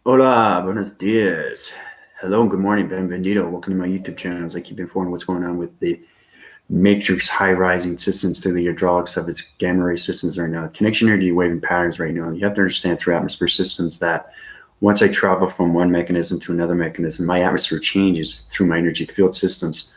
Hola, buenos dias. Hello and good morning, benvenido. Welcome to my YouTube channel as I keep informing what's going on with the matrix high-rising systems through the hydraulics of its gamma ray systems right now. Connection energy waving patterns right now. You have to understand through atmosphere systems that once I travel from one mechanism to another mechanism, my atmosphere changes through my energy field systems.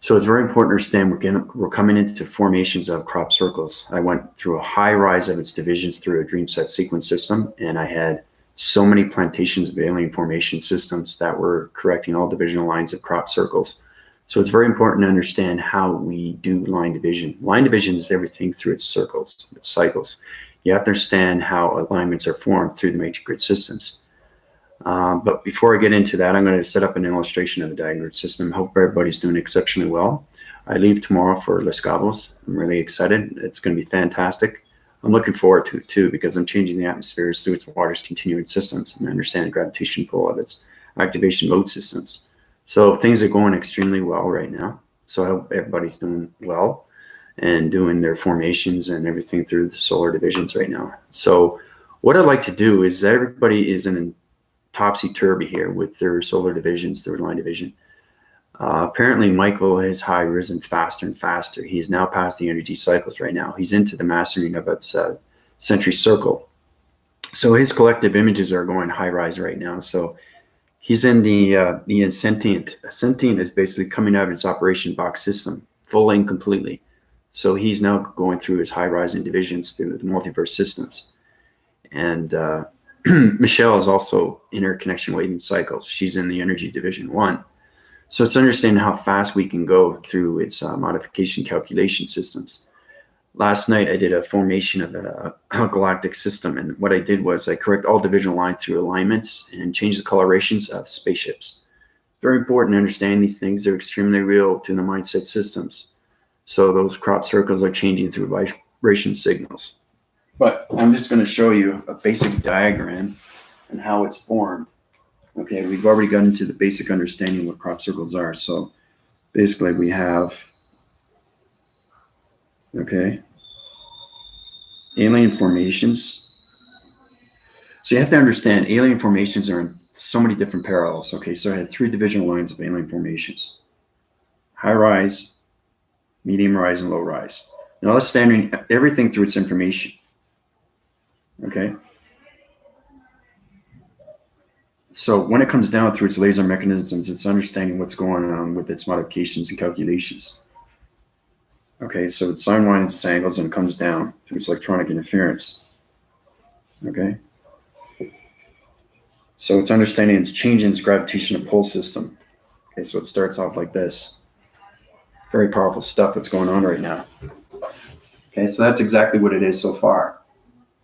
So it's very important to understand we're coming into formations of crop circles. I went through a high rise of its divisions through a dream set sequence system, and I had so many plantations of alien formation systems that were correcting all divisional lines of crop circles. So it's very important to understand how we do line division. Line division is everything through its circles, its cycles. You have to understand how alignments are formed through the matrix grid systems. But before I get into that, I'm going to set up an illustration of the diagram system. Hope everybody's doing exceptionally well. I leave tomorrow for Les Cabos. I'm really excited. It's going to be fantastic. I'm looking forward to it too because I'm changing the atmospheres through its water's continuing systems and I understand the gravitational pull of its activation mode systems. So things are going extremely well right now. So I hope everybody's doing well and doing their formations and everything through the solar divisions right now. So what I'd like to do is that everybody is in topsy-turvy here with their solar divisions, their line division. Apparently, Michael has high risen faster and faster. He's now past the energy cycles right now. He's into the mastering of its century circle. So his collective images are going high rise right now. So he's in the sentient. Sentient is basically coming out of its operation box system, fully and completely. So he's now going through his high rising divisions through the multiverse systems. And Michelle is also in her connection waving cycles. She's in the energy division 1. So it's understanding how fast we can go through its modification calculation systems. Last night I did a formation of a galactic system, and what I did was I correct all divisional lines through alignments and change the colorations of spaceships. Very important to understand these things. They're extremely real to the mindset systems. So those crop circles are changing through vibration signals. But I'm just going to show you a basic diagram and how it's formed. Okay, we've already got into the basic understanding of what crop circles are. So basically we have, okay, alien formations. So you have to understand alien formations are in so many different parallels. Okay, so I had 3 divisional lines of alien formations: high rise, medium rise, and low rise. Now let's stand everything through its information. Okay. So when it comes down through its laser mechanisms, it's understanding what's going on with its modifications and calculations. Okay, so it sine winds its angles and it comes down through its electronic interference. Okay. So it's understanding it's changing its gravitational pull system. Okay, so it starts off like this. Very powerful stuff that's going on right now. Okay, so that's exactly what it is so far.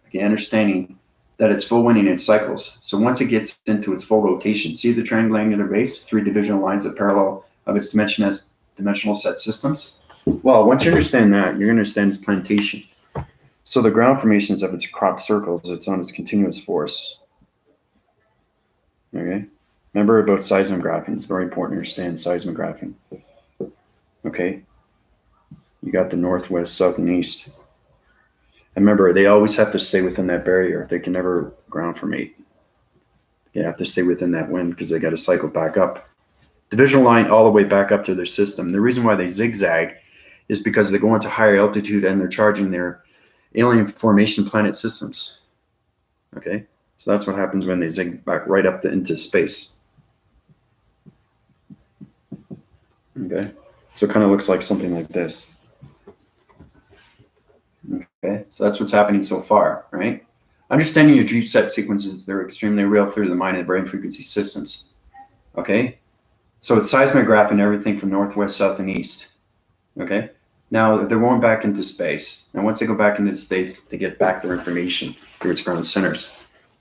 Okay, understanding that it's full winning in cycles. So once it gets into its full rotation, see the triangular base, 3 divisional lines of parallel of its dimensional set systems? Well, once you understand that, you're going to understand its plantation. So the ground formations of its crop circles, it's on its continuous force. Okay. Remember about seismographing. It's very important to understand seismographing. Okay. You got the northwest, south, and east. And remember, they always have to stay within that barrier. They can never ground formate. They have to stay within that wind because they got to cycle back up. Divisional line all the way back up to their system. The reason why they zigzag is because they go into higher altitude and they're charging their alien formation planet systems. Okay, so that's what happens when they zig back right up into space. Okay, so it kind of looks like something like this. Okay, so that's what's happening so far, right? Understanding your dream set sequences, they're extremely real through the mind and brain frequency systems. Okay, so it's seismographing everything from northwest, south, and east. Okay, now they're going back into space. And once they go back into space, they get back their information through its ground centers.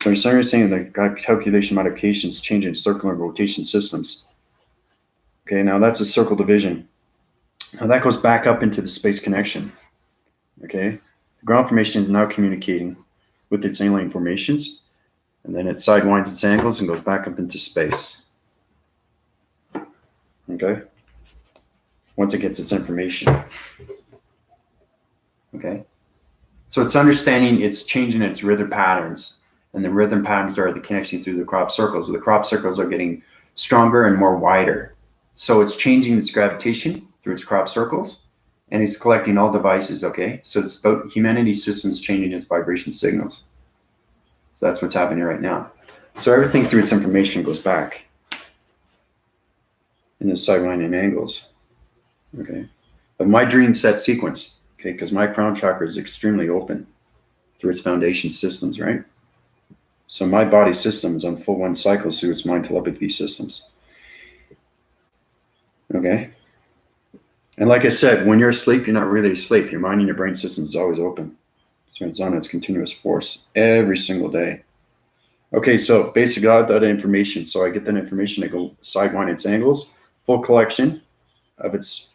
So you're understanding the calculation modifications changing circular rotation systems. Okay, now that's a circle division. Now that goes back up into the space connection. Okay, the ground formation is now communicating with its alien formations, and then it sidewinds its angles and goes back up into space. Okay, once it gets its information. Okay, so it's understanding it's changing its rhythm patterns, And the rhythm patterns are the connection through the crop circles. The crop circles are getting stronger and more wider. So it's changing its gravitation through its crop circles, and it's collecting all devices, okay? So it's about humanity systems changing its vibration signals. So that's what's happening right now. So everything through its information goes back in the sideline and angles, okay? Of my dream set sequence, okay, because my crown chakra is extremely open through its foundation systems, right? So my body system is on full one cycles through its mind telepathy systems. Okay? And like I said, when you're asleep, you're not really asleep. Your mind and your brain system is always open. So it's on its continuous force every single day. Okay, so basically I got that information. So I get that information, I go sidewind its angles, full collection of its,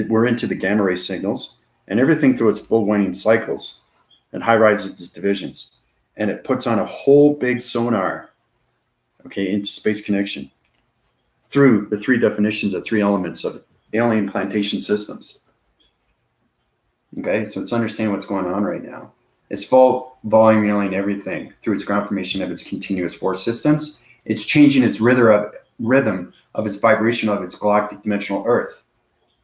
we're into the gamma ray signals, and everything through its full winding cycles and high rises its divisions. And it puts on a whole big sonar, okay, into space connection through the three definitions of three elements of alien plantation systems. Okay, so it's understanding what's going on right now. It's full volume alien everything through its ground formation of its continuous force systems. It's changing its rhythm of its vibration of its galactic dimensional Earth.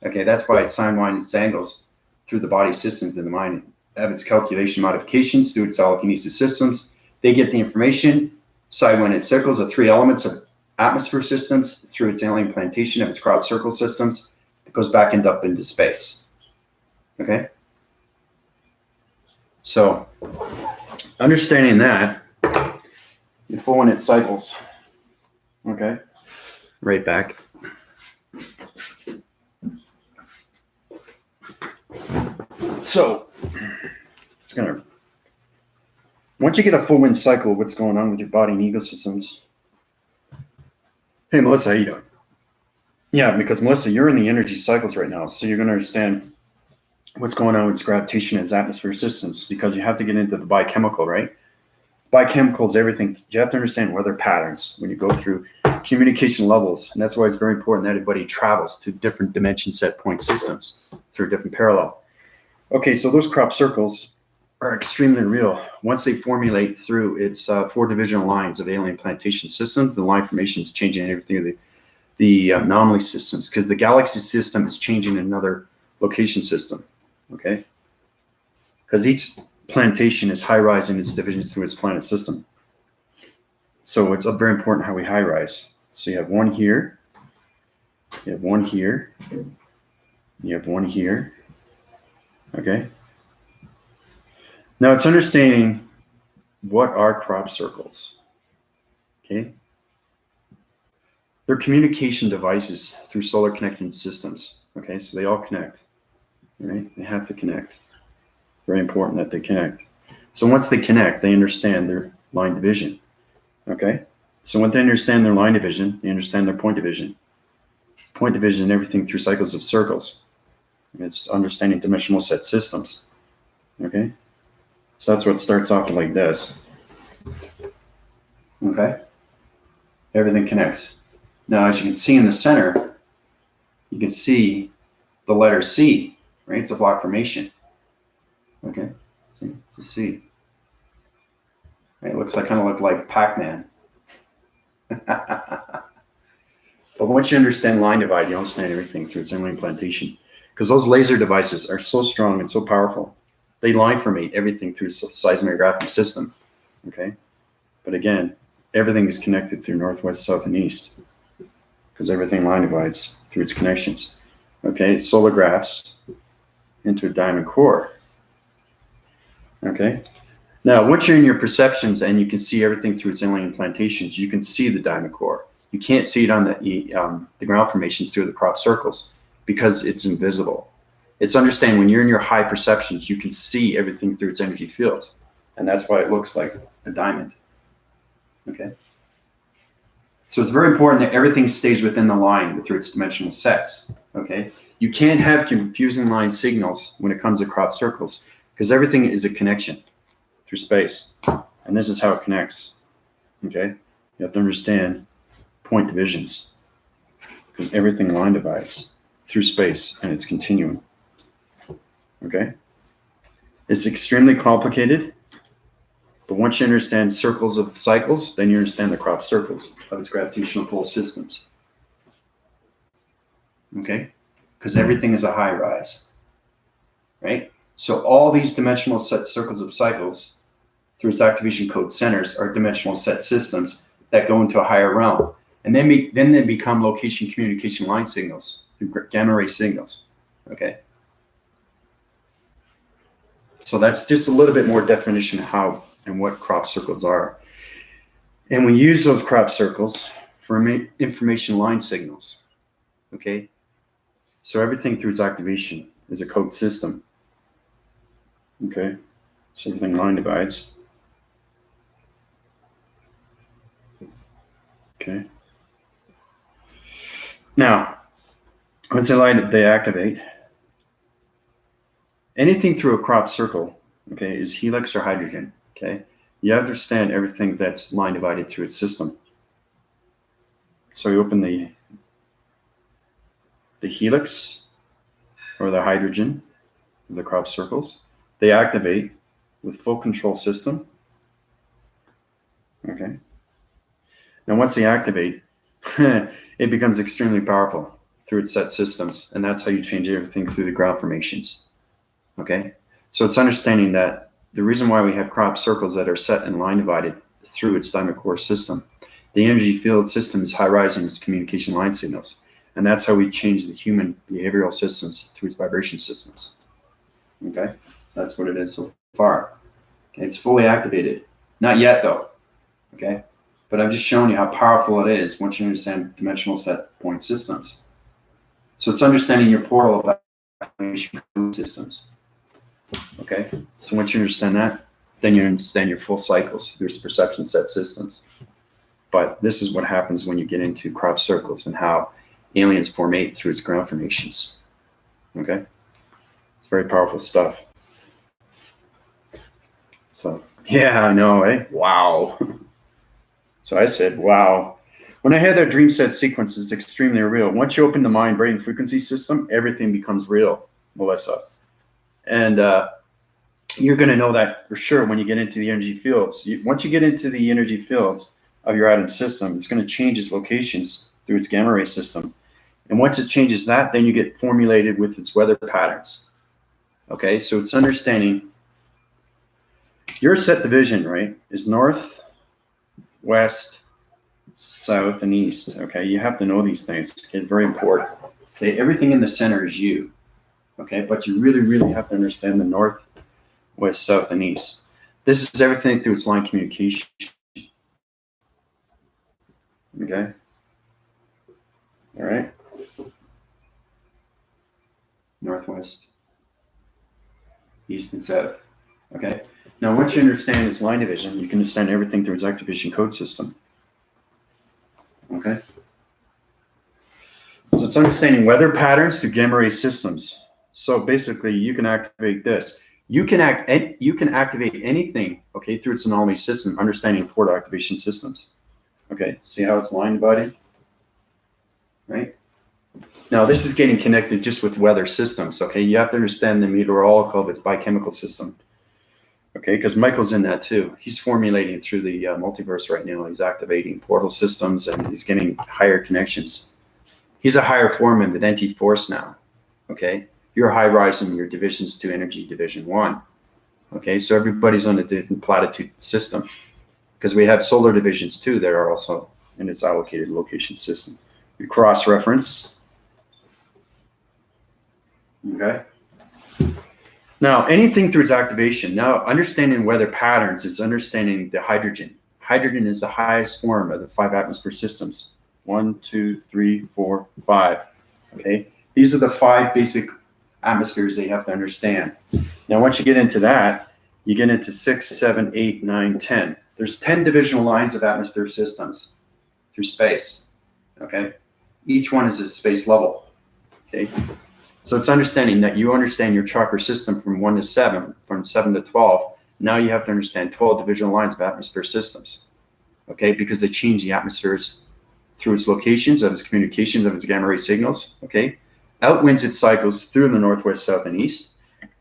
Okay, that's why it's sidewind its angles through the body systems in the mind of its calculation modifications through its telekinesis systems. They get the information, sidewind its circles of three elements of atmosphere systems through its alien plantation of its crowd circle systems. It goes back and up into space. Okay? So, understanding that, you full in its cycles. Okay? Right back. So, it's gonna, once you get a full wind cycle, what's going on with your body and ecosystems? Hey, Melissa, how you doing? Yeah, because Melissa, you're in the energy cycles right now, so you're gonna understand what's going on with its gravitation and its atmosphere systems, because you have to get into the biochemical, right? Biochemical is everything. You have to understand weather patterns when you go through communication levels, and that's why it's very important that everybody travels to different dimension set point systems through different parallel. Okay, so those crop circles are extremely real. Once they formulate through its four divisional lines of alien plantation systems, the line formation is changing everything, the anomaly systems, because the galaxy system is changing another location system, okay? Because each plantation is high-rise in its divisions through its planet system. So it's very important how we high-rise. So you have one here, you have one here, you have one here, okay? Now it's understanding what are crop circles, okay? They're communication devices through solar connecting systems, okay? So they all connect, right? They have to connect. It's very important that they connect. So once they connect, they understand their line division, okay? So when they understand their line division, they understand their point division. Point division and everything through cycles of circles. It's understanding dimensional set systems, okay? So that's what starts off like this, okay? Everything connects. Now, as you can see in the center, you can see the letter C, right? It's a block formation, okay? See, it's a C. Right? It looks like, kind of look like Pac-Man. But once you understand line divide, you understand everything through its alien plantation. Because those laser devices are so strong and so powerful. They line formate everything through seismographic system, okay? But again, everything is connected through northwest, south, and east, because everything line divides through its connections, okay? Solar graphs into a diamond core, okay? Now, once you're in your perceptions and you can see everything through its alien plantations, you can see the diamond core. You can't see it on the ground formations through the crop circles because it's invisible. It's understanding when you're in your high perceptions, you can see everything through its energy fields. And that's why it looks like a diamond, okay? So it's very important that everything stays within the line through its dimensional sets, okay? You can't have confusing line signals when it comes to crop circles because everything is a connection through space. And this is how it connects, okay? You have to understand point divisions because everything line divides through space and it's continuum, okay? It's extremely complicated, But once you understand circles of cycles, then you understand the crop circles of its gravitational pull systems. Okay? Because everything is a high rise, right? So all these dimensional set circles of cycles through its activation code centers are dimensional set systems that go into a higher realm. And then they become location communication line signals through gamma ray signals, okay? So that's just a little bit more definition of how and what crop circles are. And we use those crop circles for information line signals, okay? So everything through its activation is a code system, okay? So everything line divides, okay? Now, once they activate, anything through a crop circle, okay, is helix or hydrogen, okay? You understand everything that's line divided through its system. So you open the helix or the hydrogen of the crop circles. They activate with full control system, okay? Now once they activate, it becomes extremely powerful through its set systems, and that's how you change everything through the ground formations, okay? So it's understanding that the reason why we have crop circles that are set and line divided through its diamond core system, the energy field system is high rising its communication line signals, and that's how we change the human behavioral systems through its vibration systems, okay? So that's what it is so far. Okay, it's fully activated. Not yet though, okay? But I'm just showing you how powerful it is once you understand dimensional set point systems. So it's understanding your portal evaluation systems. Okay, so once you understand that, then you understand your full cycles through its perception set systems. But this is what happens when you get into crop circles and how aliens formate through its ground formations. Okay, it's very powerful stuff. So yeah, I know, eh? Wow. So I said, wow. When I had that dream set sequence, it's extremely real. Once you open the mind brain frequency system, everything becomes real, Melissa. And you're going to know that for sure when you get into the energy fields. Once you get into the energy fields of your atom system, it's going to change its locations through its gamma ray system. And once it changes that, then you get formulated with its weather patterns. Okay, so it's understanding your set division, right, is north, west, south, and east. Okay, you have to know these things. Okay, it's very important. Okay, everything in the center is you. Okay, but you really, really have to understand the north, west, south, and east. This is everything through its line communication. Okay. All right. Northwest, east, and south. Okay. Now, once you understand its line division, you can understand everything through its activation code system. Okay. So it's understanding weather patterns through gamma ray systems. So basically, you can activate this. You can activate anything, okay, through its anomaly system, understanding portal activation systems. Okay, see how it's line divided? Right? Now, this is getting connected just with weather systems, okay? You have to understand the meteorological of its biochemical system, okay? Because Michael's in that too. He's formulating through the multiverse right now. He's activating portal systems and he's getting higher connections. He's a higher form of identity force now, okay? You're high rising your divisions to energy division 1. Okay, so everybody's on a different platitude system because we have solar divisions too that are also in its allocated location system. We cross-reference. Okay. Now, anything through its activation. Now, understanding weather patterns is understanding the hydrogen. Hydrogen is the highest form of the 5 atmosphere systems. 1, 2, 3, 4, 5. Okay, these are the 5 basic atmospheres that you have to understand. Now, once you get into that, you get into 6, 7, 8, 9, 10. There's 10 divisional lines of atmosphere systems through space. Okay, each one is a space level. Okay, so it's understanding that you understand your chakra system from 1 to 7, from 7 to 12. Now you have to understand 12 divisional lines of atmosphere systems. Okay, because they change the atmospheres through its locations of its communications of its gamma ray signals. Okay, outwinds its cycles through the northwest, south, and east.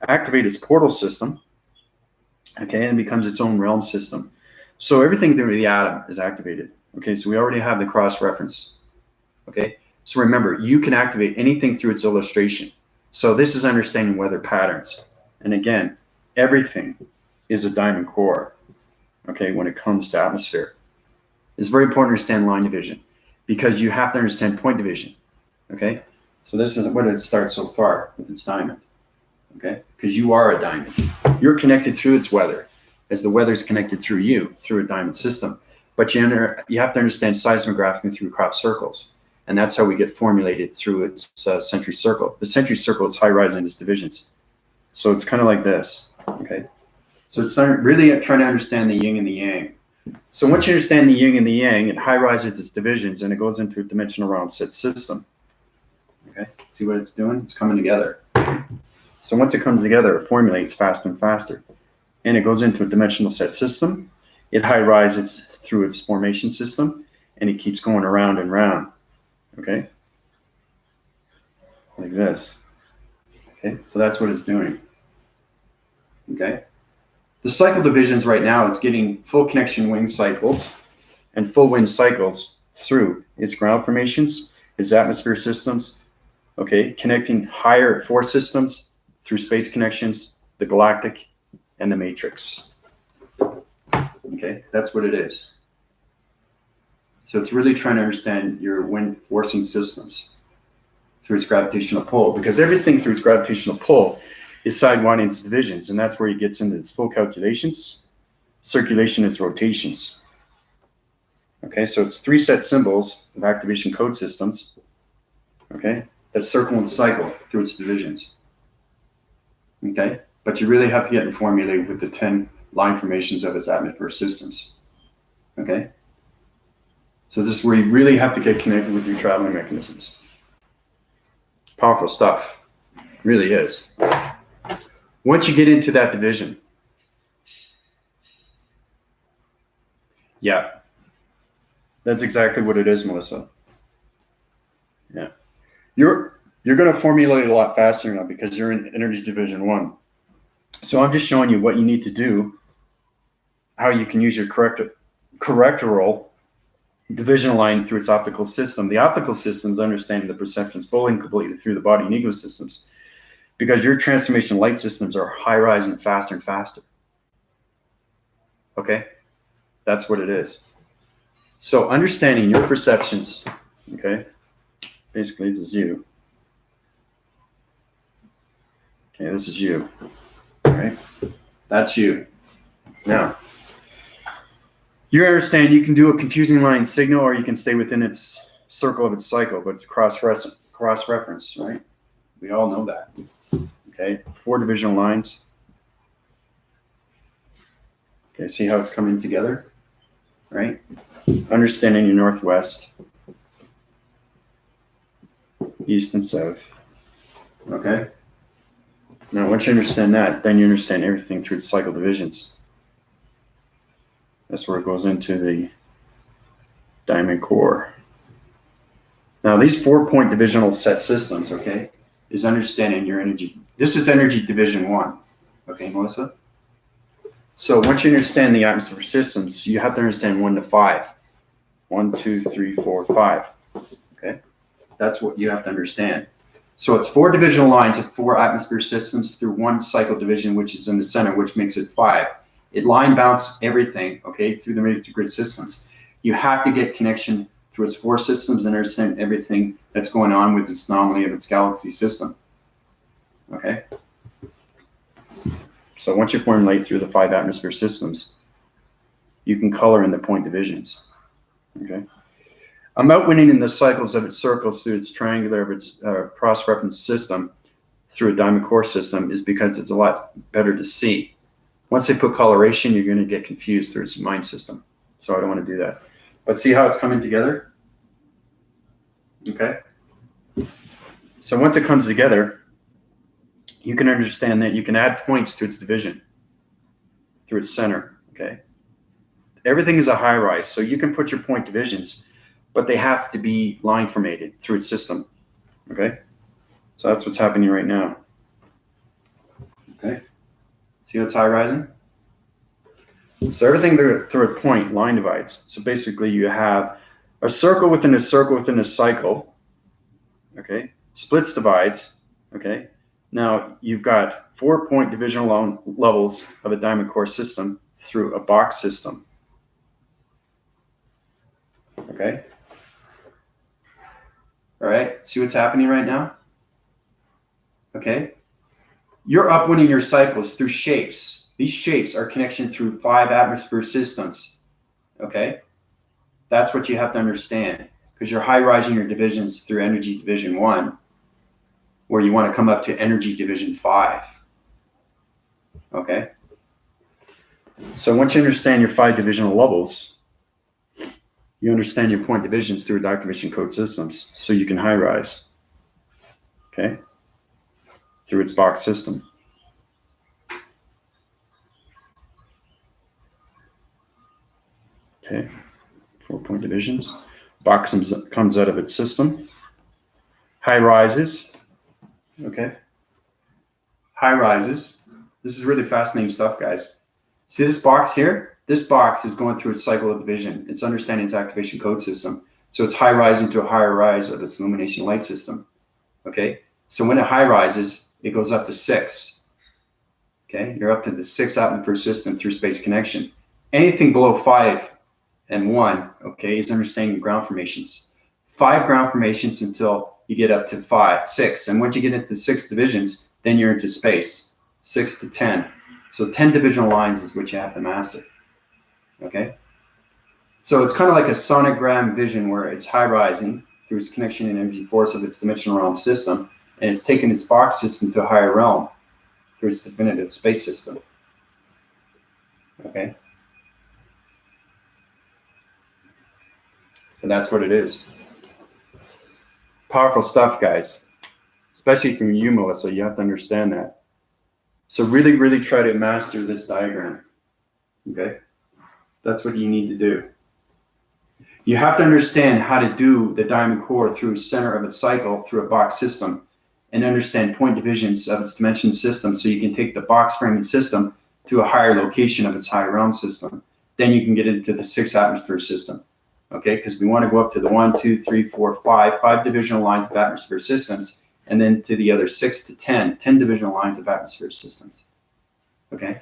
Activate its portal system. Okay, and it becomes its own realm system. So everything through the atom is activated. Okay, so we already have the cross reference. Okay, so remember, you can activate anything through its illustration. So this is understanding weather patterns. And again, everything is a diamond core. Okay, when it comes to atmosphere, it's very important to understand line division because you have to understand point division. Okay, so this is what it starts so far with its diamond. Okay, because you are a diamond. You're connected through its weather, as the weather is connected through you through a diamond system. But you have to understand seismographing through crop circles, and that's how we get formulated through its century circle. The century circle is high rise in its divisions, so it's kind of like this. Okay, so it's really trying to understand the yin and the yang. So once you understand the yin and the yang, it high rises its divisions, and it goes into a dimensional round set system. Okay, see what it's doing? It's coming together. So once it comes together, it formulates faster and faster. And it goes into a dimensional set system. It high rises through its formation system, and it keeps going around and round. Okay? Like this. Okay, so that's what it's doing. Okay? The cycle divisions right now is getting full connection wind cycles and full wind cycles through its ground formations, its atmosphere systems, okay, connecting higher force systems through space connections, the galactic, and the matrix. Okay, that's what it is. So it's really trying to understand your wind forcing systems through its gravitational pull, because everything through its gravitational pull is sidewinding its divisions, and that's where it gets into its full calculations, circulation, its rotations. Okay, so it's 3 set symbols of activation code systems, okay, that circle and cycle through its divisions. Okay, but you really have to get formulated with the 10 line formations of its atmosphere systems. Okay, so this is where you really have to get connected with your traveling mechanisms. Powerful stuff, it really is. Once you get into that division, yeah, that's exactly what it is, Melissa. Yeah, you're going to formulate a lot faster now because you're in energy division 1. So I'm just showing you what you need to do, how you can use your correctoral division line through its optical system. The optical system is understanding the perceptions fully and completely through the body and ego systems, because your transformation light systems are high rising faster and faster. Okay, that's what it is. So understanding your perceptions, okay, basically this is you. Okay, this is you. All right, that's you. Now, you understand you can do a confusing line signal, or you can stay within its circle of its cycle, but it's cross-reference, right? We all know that. Okay, 4 divisional lines. Okay, see how it's coming together, right? Understanding your northwest, east, and south. Okay. Now, once you understand that, then you understand everything through its cycle divisions. That's where it goes into the diamond core. Now, these 4-point divisional set systems, okay, is understanding your energy. This is energy division 1. Okay, Melissa? So once you understand the atmosphere systems, you have to understand 1 to 5. 1, 2, 3, 4, 5. Okay, that's what you have to understand. So it's 4 divisional lines of 4 atmosphere systems through 1 cycle division, which is in the center, which makes it 5. It line bounce everything, okay, through the matrix grid systems. You have to get connection through its 4 systems and understand everything that's going on with its anomaly of its galaxy system. Okay. So once you formulate through the 5 atmosphere systems, you can color in the point divisions. Okay. I'm outwinning in the cycles of its circles through its triangular of its cross-reference system through a diamond core system is because it's a lot better to see. Once they put coloration, you're going to get confused through its mind system. So I don't want to do that. But see how it's coming together? Okay. So once it comes together, you can understand that you can add points to its division through its center. Okay. Everything is a high rise, so you can put your point divisions, but they have to be line formated through its system. Okay. So that's what's happening right now. Okay. See how it's high rising? So everything through a point line divides. So basically you have a circle within a circle within a cycle, okay? Splits divides, okay? Now you've got 4-point division levels of a diamond core system through a box system, okay? All right, see what's happening right now? Okay, you're upwinding your cycles through shapes. These shapes are connection through 5 atmosphere systems, okay? That's what you have to understand, because you're high-rising your divisions through energy division 1, where you want to come up to energy division 5, okay? So once you understand your 5 divisional levels, you understand your point divisions through activation code systems, so you can high-rise, okay, through its box system. Okay, 4-point divisions. Box comes out of its system. High rises, okay? High rises. This is really fascinating stuff, guys. See this box here? This box is going through its cycle of division. It's understanding its activation code system. So it's high rising to a higher rise of its illumination light system, okay? So when it high rises, it goes up to 6, okay? You're up to the 6 atmosphere system through space connection. Anything below 5 and 1, okay, is understanding ground formations. 5 ground formations until you get up to 5, 6. And once you get into 6 divisions, then you're into space, 6 to 10. So 10 divisional lines is what you have to master, okay? So it's kind of like a sonogram vision where it's high rising through its connection and energy force of its dimensional realm system, and it's taken its box system to a higher realm through its definitive space system, okay? And that's what it is. Powerful stuff, guys. Especially from you, Melissa, you have to understand that. So really, really try to master this diagram, okay? That's what you need to do. You have to understand how to do the diamond core through center of its cycle through a box system and understand point divisions of its dimension system so you can take the box framing system to a higher location of its higher realm system. Then you can get into the 6 atmosphere system. Okay, because we want to go up to the 1, 2, 3, 4, 5 divisional lines of atmosphere systems, and then to the other 6 to 10 divisional lines of atmosphere systems. Okay.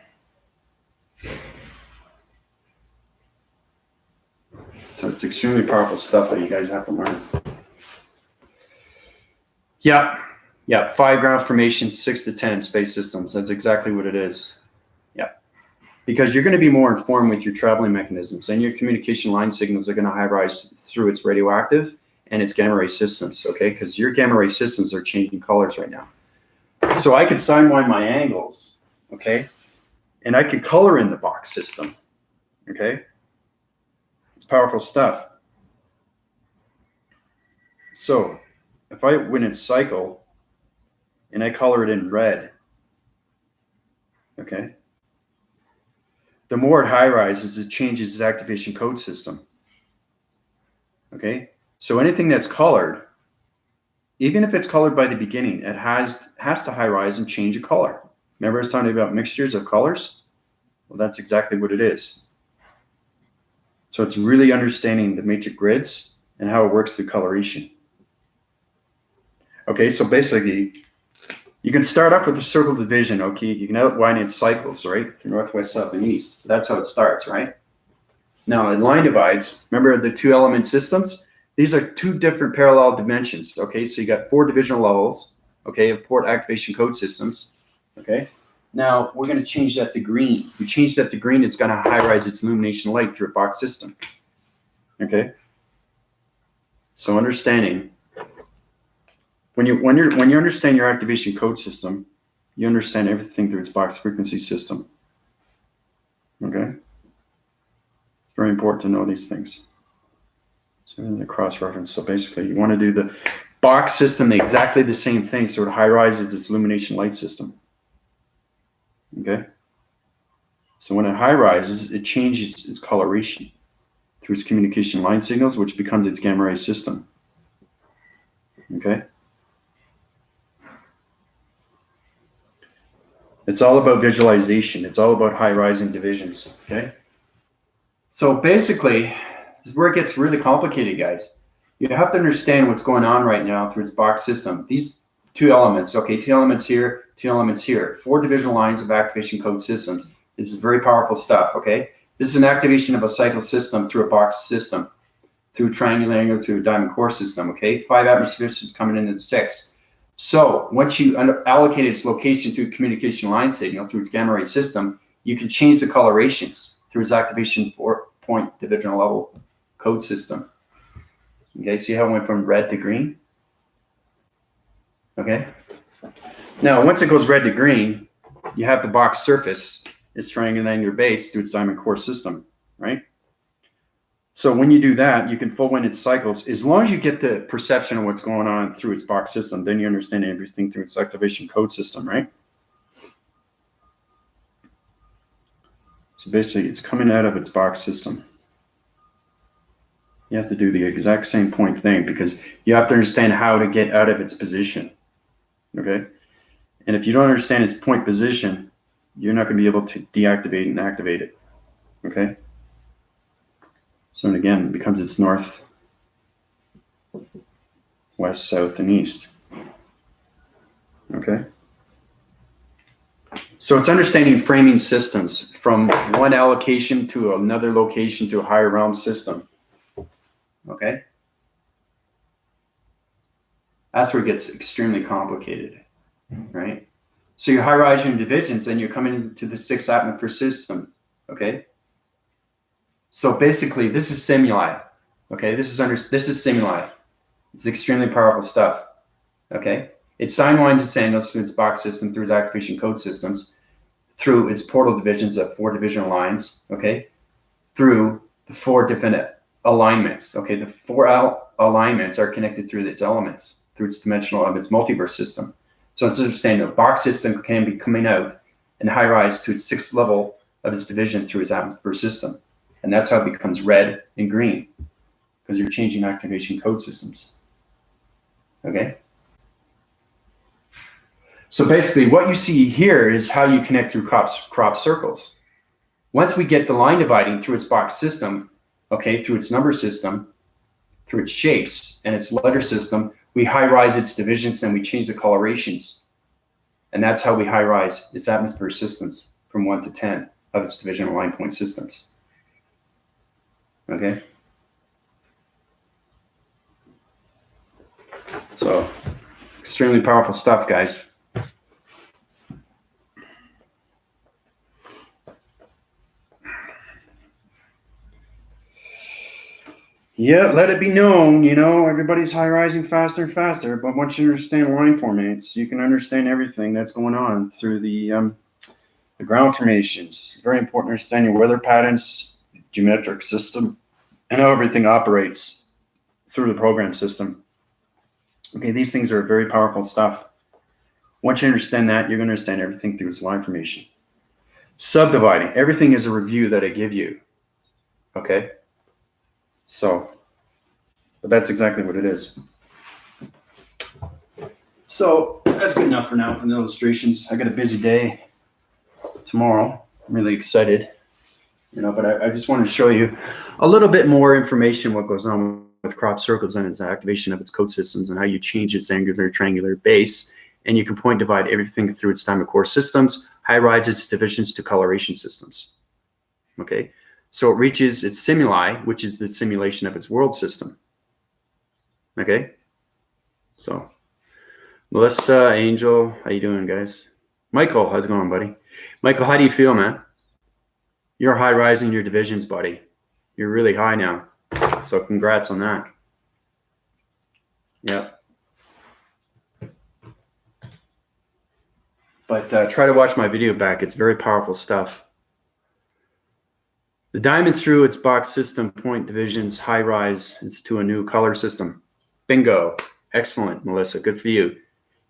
So it's extremely powerful stuff that you guys have to learn. Yeah, 5 ground formations, 6 to 10 space systems. That's exactly what it is. Because you're going to be more informed with your traveling mechanisms, and your communication line signals are going to high rise through its radioactive and its gamma ray systems, okay? Because your gamma ray systems are changing colors right now. So I could sidewind my angles, okay? And I could color in the box system, okay? It's powerful stuff. So if I win its cycle and I color it in red, okay? The more it high rises, it changes its activation code system. Okay, so anything that's colored, even if it's colored by the beginning, it has to high rise and change a color. Remember I was talking about mixtures of colors? Well, that's exactly what it is. So it's really understanding the matrix grids and how it works through coloration. Okay, so basically, you can start off with a circle division, okay? You can outline its cycles, right? From northwest, south, and east. That's how it starts, right? Now, in line divides, remember the 2 element systems? These are 2 different parallel dimensions, okay? So you got 4 divisional levels, okay, of port activation code systems, okay? Now, we're going to change that to green. We change that to green, it's going to high rise its illumination light through a box system, okay? So understanding. When you understand your activation code system, you understand everything through its box frequency system. Okay? It's very important to know these things. So the cross-reference. So basically, you want to do the box system exactly the same thing, so it high rises its illumination light system. Okay? So when it high rises, it changes its coloration through its communication line signals, which becomes its gamma ray system. Okay? It's all about visualization. It's all about high rising divisions, okay? So basically, this is where it gets really complicated, guys. You have to understand what's going on right now through its box system. These two elements, okay, two elements here, two elements here, 4 divisional lines of activation code systems. This is very powerful stuff, okay? This is an activation of a cycle system through a box system, through a triangular angle, through a diamond core system, okay? 5 atmospheres coming into the 6. So once you allocate its location to a communication line signal through its gamma ray system, you can change the colorations through its activation 4-point divisional level code system. Okay, see how it went from red to green? Okay. Now, once it goes red to green, you have the box surface, its triangular angular base through its diamond core system, right? So when you do that, you can full wind its cycles. As long as you get the perception of what's going on through its box system, then you understand everything through its activation code system, right? So basically, it's coming out of its box system. You have to do the exact same point thing because you have to understand how to get out of its position, okay? And if you don't understand its point position, you're not going to be able to deactivate and activate it, okay? So and again, it becomes its north, west, south, and east, okay? So it's understanding framing systems from one allocation to another location to a higher realm system. Okay, that's where it gets extremely complicated, right? So your high-rise divisions, and you're coming into the 6 atmosphere system. Okay, so basically, this is simuli. Okay, this is simuli. It's extremely powerful stuff. Okay, it sine winds its angles through its box system, through its activation code systems, through its portal divisions of 4 divisional lines. Okay, through the 4 different alignments. Okay, the 4 alignments are connected through its elements, through its dimensional of its multiverse system. So it's understanding a box system can be coming out and high rise to its 6th level of its division through its atmosphere system. And that's how it becomes red and green, because you're changing activation code systems. Okay? So basically what you see here is how you connect through crop circles. Once we get the line dividing through its box system, okay, through its number system, through its shapes and its letter system, we high-rise its divisions and we change the colorations. And that's how we high-rise its atmosphere systems from 1 to 10 of its divisional line point systems. Okay? So, extremely powerful stuff, guys. Yeah, let it be known, you know, everybody's high rising faster and faster, but once you understand line formates, you can understand everything that's going on through the ground formations. Very important to understand your weather patterns, geometric system, and how everything operates through the program system. Okay, these things are very powerful stuff. Once you understand that, you're going to understand everything through its line formation. Subdividing, everything is a review that I give you. Okay? So, but that's exactly what it is. So that's good enough for now for the illustrations. I got a busy day tomorrow. I'm really excited, you know, but I just wanted to show you a little bit more information what goes on with crop circles and its activation of its code systems and how you change its angular triangular base. And you can point divide everything through its diamond core systems, high rise its divisions to coloration systems. Okay. So it reaches its simuli, which is the simulation of its world system. Okay? So, Melissa, Angel, how you doing, guys? Michael, how's it going, buddy? Michael, how do you feel, man? You're high rising your divisions, buddy. You're really high now. So congrats on that. Yeah. But try to watch my video back. It's very powerful stuff. The diamond through its box system point divisions high rise. It's to a new color system. Bingo. Excellent, Melissa. Good for you.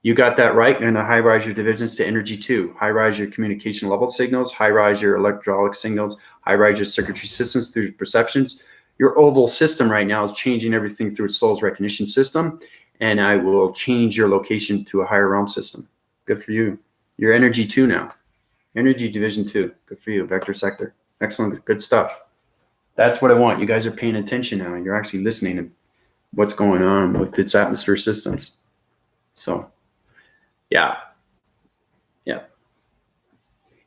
You got that right. You're going to high rise your divisions to energy 2. High rise your communication level signals. High rise your electronic signals. High rise your circuitry systems through perceptions. Your oval system right now is changing everything through its soul's recognition system. And I will change your location to a higher realm system. Good for you. You're energy 2 now. Energy division 2. Good for you. Vector sector. Excellent. Good stuff. That's what I want. You guys are paying attention now. You're actually listening to what's going on with its atmosphere systems. So, yeah.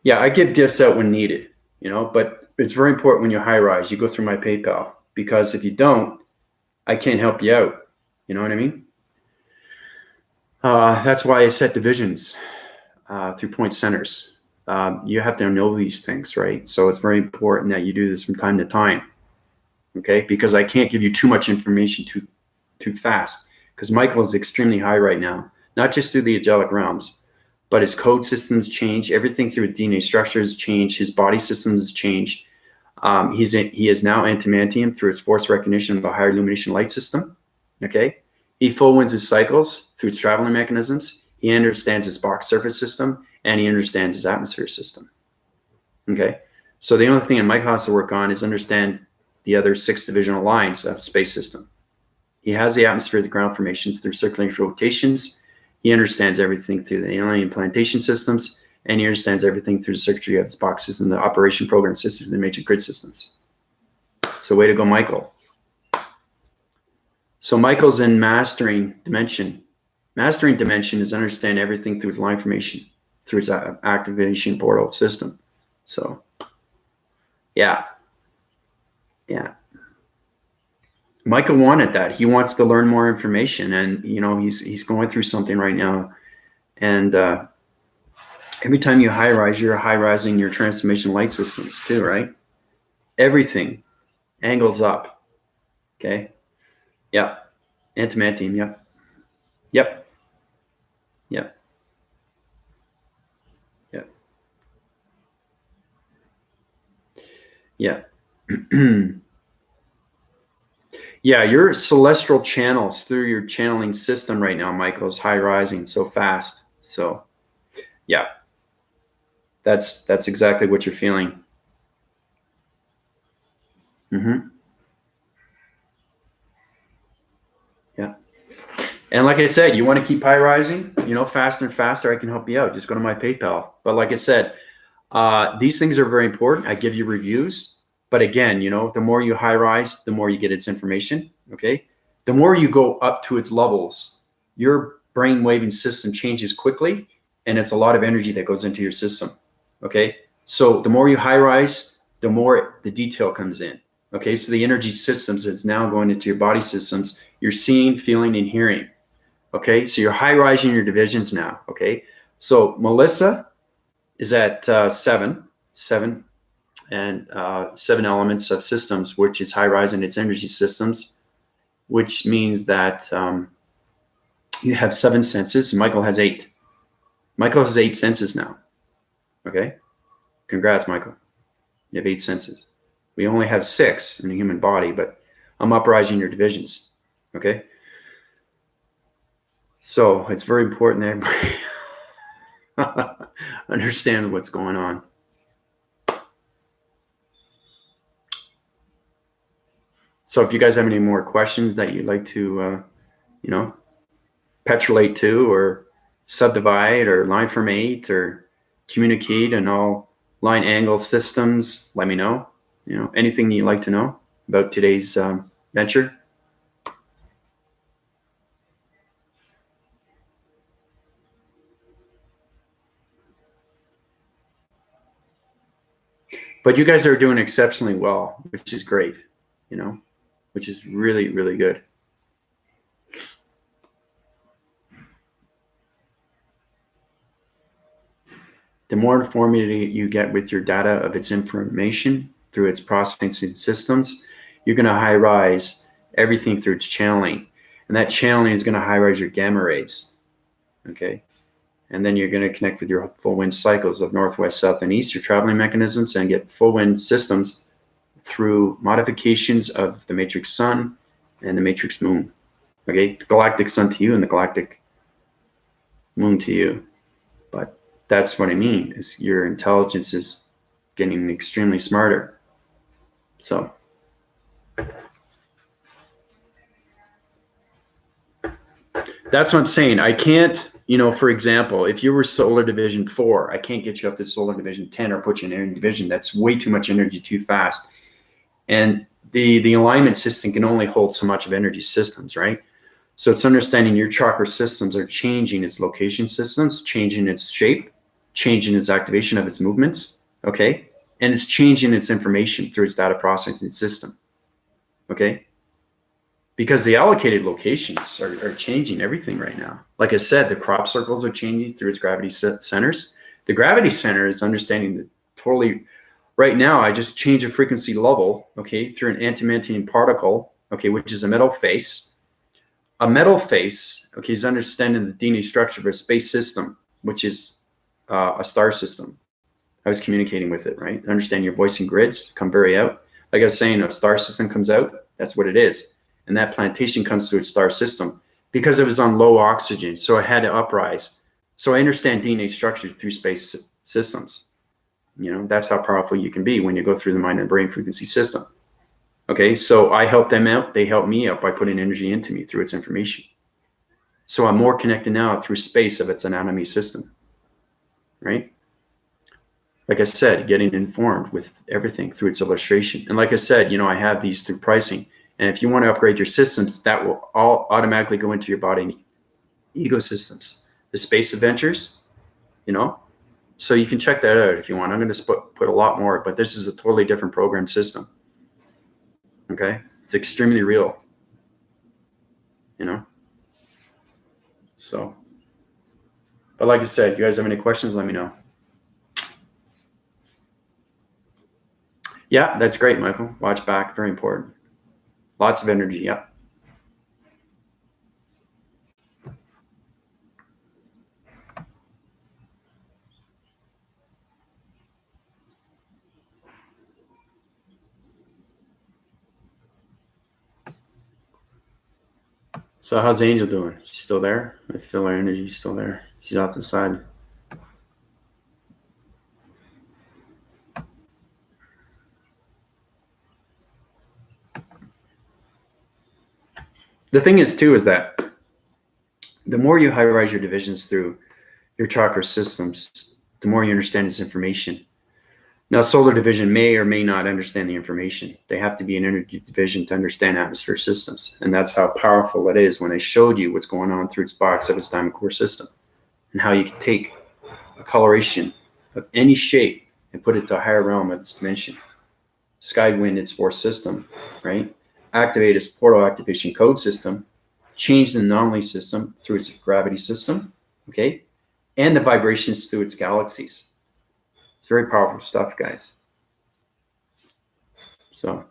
I give gifts out when needed, but it's very important when you high rise, you go through my PayPal, because if you don't, I can't help you out. You know what I mean? That's why I set divisions through point centers. You have to know these things, right? So it's very important that you do this from time to time, okay? Because I can't give you too much information too fast, because Michael is extremely high right now, not just through the angelic realms, but his code systems change. Everything through his DNA structures change. His body systems change. He is now antimantium through his force recognition of a higher illumination light system. Okay, he full winds his cycles through his traveling mechanisms. He understands his box surface system, and he understands his atmosphere system. Okay, so the only thing Mike has to work on is understand the other 6 divisional lines of space system. He has the atmosphere, the ground formations through circulating rotations. He understands everything through the alien implantation systems, and he understands everything through the circuitry of his box system, the operation program system, the matrix grid systems. So way to go, Michael. So Michael's in mastering dimension. Mastering dimension is understand everything through its line formation, through its activation portal system. So, yeah. Michael wanted that. He wants to learn more information, and he's going through something right now. And every time you high rise, you're high rising your transformation light systems too, right? Everything angles up. Okay. Yeah. Antimantium. Yep. Yeah, your celestial channels through your channeling system right now, Michael, is high rising so fast. So, yeah, that's exactly what you're feeling. Yeah, and like I said, you want to keep high rising, faster and faster. I can help you out. Just go to my PayPal. But like I said, these things are very important. I give you reviews. But again, the more you high rise, the more you get its information. Okay. The more you go up to its levels, your brain waving system changes quickly, and it's a lot of energy that goes into your system. Okay. So the more you high rise, the more the detail comes in. Okay. So the energy systems is now going into your body systems. You're seeing, feeling, and hearing. Okay. So you're high rising your divisions now. Okay. So Melissa is at 7, and 7 elements of systems, which is high rise in its energy systems, which means that you have 7 senses. Michael has 8. Michael has 8 senses now. Okay. Congrats, Michael. You have 8 senses. We only have 6 in the human body, but I'm uprising your divisions. Okay. So it's very important that everybody understand what's going on. So if you guys have any more questions that you'd like to, petrolate to, or subdivide, or line formate, or communicate on all line angle systems, let me know. Anything you'd like to know about today's venture. But you guys are doing exceptionally well, which is great, which is really, really good. The more information you get with your data of its information through its processing systems, you're going to high rise everything through its channeling. And that channeling is going to high rise your gamma rays. Okay. And then you're going to connect with your full wind cycles of northwest, south, and east, your traveling mechanisms, and get full wind systems through modifications of the matrix sun and the matrix moon. Okay, the galactic sun to you and the galactic moon to you. But that's what I mean, is your intelligence is getting extremely smarter. So that's what I'm saying. I can't, for example, if you were solar division 4, I can't get you up to solar division 10 or put you in air division. That's way too much energy too fast. And the alignment system can only hold so much of energy systems, right? So it's understanding your chakra systems are changing its location systems, changing its shape, changing its activation of its movements, okay? And it's changing its information through its data processing system, okay? Because the allocated locations are changing everything right now. Like I said, the crop circles are changing through its gravity centers. The gravity center is understanding the totally, right now, I just change a frequency level, okay, through an antimatter particle, okay, which is a metal face. A metal face, okay, is understanding the DNA structure of a space system, which is a star system. I was communicating with it, right? Understand your voice and grids come very out. Like I was saying, a star system comes out, that's what it is. And that plantation comes to its star system because it was on low oxygen, so it had to uprise. So I understand DNA structure through space systems. You know, that's how powerful you can be when you go through the mind and brain frequency system. Okay, so I help them out. They help me out by putting energy into me through its information. So I'm more connected now through space of its anatomy system, right? Like I said, getting informed with everything through its illustration. And like I said, you know, I have these through pricing. And if you want to upgrade your systems, that will all automatically go into your body ecosystems, the space adventures, you know. So you can check that out if you want. I'm going to put a lot more, but this is a totally different program system. Okay, it's extremely real, you know. So, but like I said, you guys have any questions, let me know. Yeah, that's great, Michael. Watch back, very important. Lots of energy, yeah. So how's Angel doing? She's still there? I feel her energy still there. She's off to the side. The thing is too, is that the more you high-rise your divisions through your chakra systems, the more you understand this information. Now, solar division may or may not understand the information. They have to be an energy division to understand atmosphere systems. And that's how powerful it is when I showed you what's going on through its box of its diamond core system and how you can take a coloration of any shape and put it to a higher realm of its dimension. Sky wind, its force system, right? Activate its portal activation code system, change the anomaly system through its gravity system, okay? And the vibrations through its galaxies. It's very powerful stuff, guys. So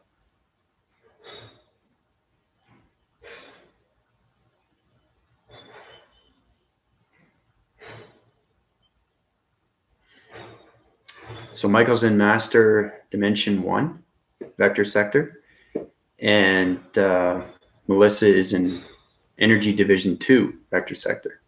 Michael's in master dimension 1 vector sector, and Melissa is in energy division 2 vector sector.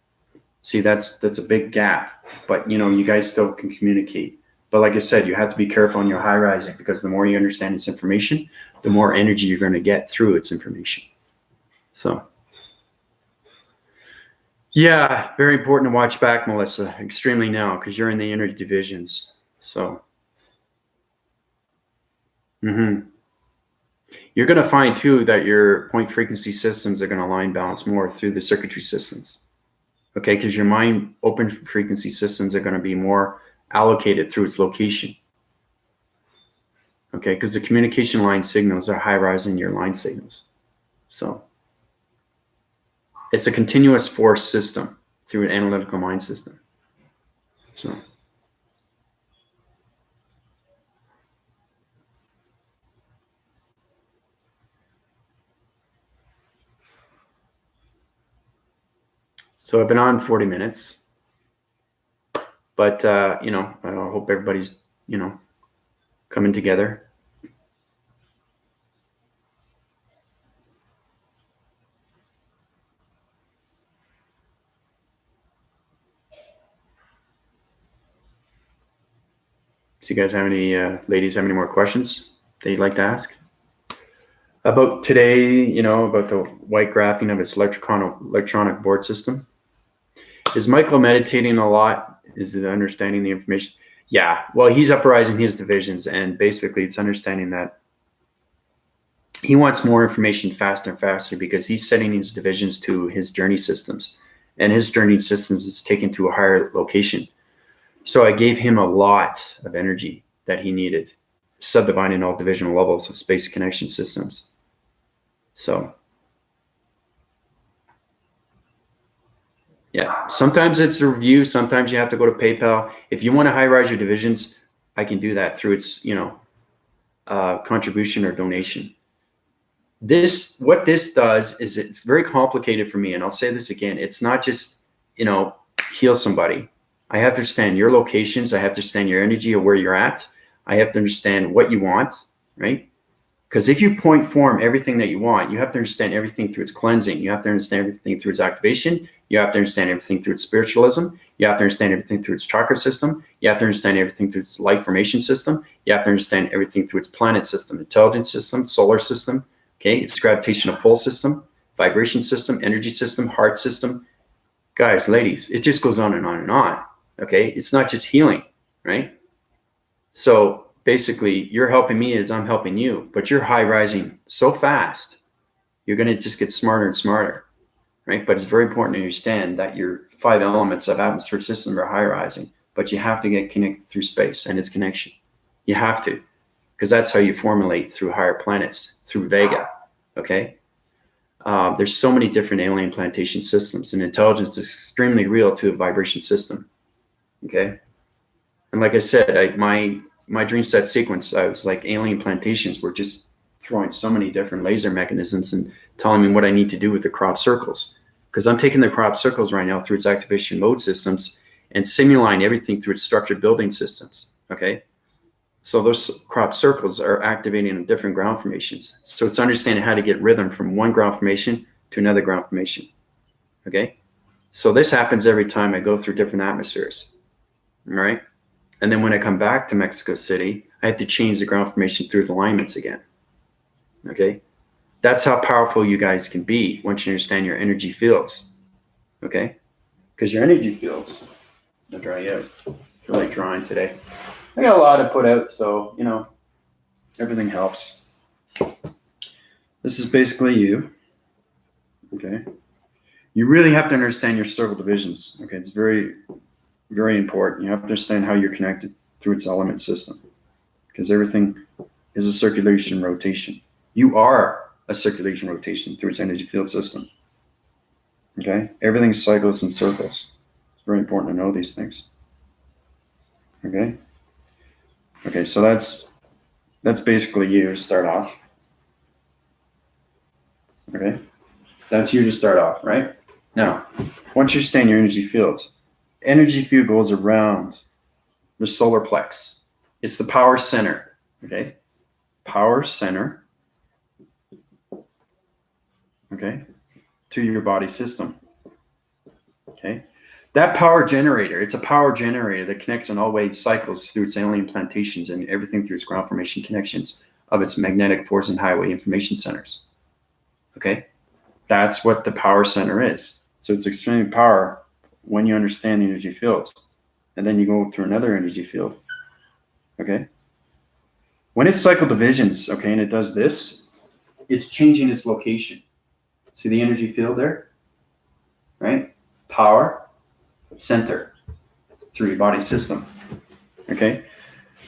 See, that's a big gap, but you know, you guys still can communicate. But like I said, you have to be careful on your high rising, because the more you understand its information, the more energy you're going to get through its information. So yeah, very important to watch back, Melissa, extremely now, because you're in the energy divisions. So you're going to find too that your point frequency systems are going to line balance more through the circuitry systems. Okay, because your mind open frequency systems are going to be more allocated through its location. Okay, because the communication line signals are high rising your line signals. So it's a continuous force system through an analytical mind system. So I've been on 40 minutes, but you know, I hope everybody's, you know, coming together. So you guys have any, ladies have any more questions that you'd like to ask? About today, you know, about the white graphing of its electronic board system. Is Michael meditating a lot? Is it understanding the information? Yeah, well, he's uprising his divisions, and basically it's understanding that he wants more information faster and faster because he's setting his divisions to his journey systems, and his journey systems is taken to a higher location. So I gave him a lot of energy that he needed, subdividing all divisional levels of space connection systems. So yeah, sometimes it's a review. Sometimes you have to go to PayPal. If you want to high rise your divisions, I can do that through its, contribution or donation. What this does is it's very complicated for me. And I'll say this again. It's not just, heal somebody. I have to understand your locations. I have to understand your energy of where you're at. I have to understand what you want, right? Because if you point form everything that you want, you have to understand everything through its cleansing. You have to understand everything through its activation. You have to understand everything through its spiritualism. You have to understand everything through its chakra system. You have to understand everything through its light formation system. You have to understand everything through its planet system, intelligence system, solar system, okay, its gravitational pull system, vibration system, energy system, heart system. Guys, ladies, it just goes on and on and on, okay? It's not just healing, right? So basically, you're helping me as I'm helping you, but you're high rising so fast, you're going to just get smarter and smarter, right? But it's very important to understand that your 5 elements of atmosphere system are high rising, but you have to get connected through space and its connection. You have to, because that's how you formulate through higher planets, through Vega, okay? There's so many different alien plantation systems, and intelligence is extremely real to a vibration system, okay? And like I said, my dream set sequence, I was like alien plantations were just throwing so many different laser mechanisms and telling me what I need to do with the crop circles. Because I'm taking the crop circles right now through its activation mode systems and simulating everything through its structured building systems, okay? So those crop circles are activating in different ground formations. So it's understanding how to get rhythm from one ground formation to another ground formation, okay? So this happens every time I go through different atmospheres, all right? And then when I come back to Mexico City, I have to change the ground formation through the alignments again, okay? That's how powerful you guys can be once you understand your energy fields, okay? Because your energy fields, I'll dry out. I feel like drawing today. I got a lot to put out, so, everything helps. This is basically you, okay? You really have to understand your circle divisions, okay? It's very, very important. You have to understand how you're connected through its element system, because everything is a circulation rotation. You are a circulation rotation through its energy field system, okay? Everything cycles and circles. It's very important to know these things, okay? Okay, so that's basically you to start off. Okay, that's you to start off, right? Now, once you understand your energy field goes around the solar plex. It's the power center, okay? Power center, okay, to your body system, okay? That power generator, it's a power generator that connects on all wave cycles through its alien plantations and everything through its ground formation connections of its magnetic force and highway information centers. Okay? That's what the power center is. So it's extreme power when you understand the energy fields. And then you go through another energy field. Okay? When it's cycle divisions, okay, and it does this, it's changing its location. See the energy field there? Right? Power center through your body system, okay?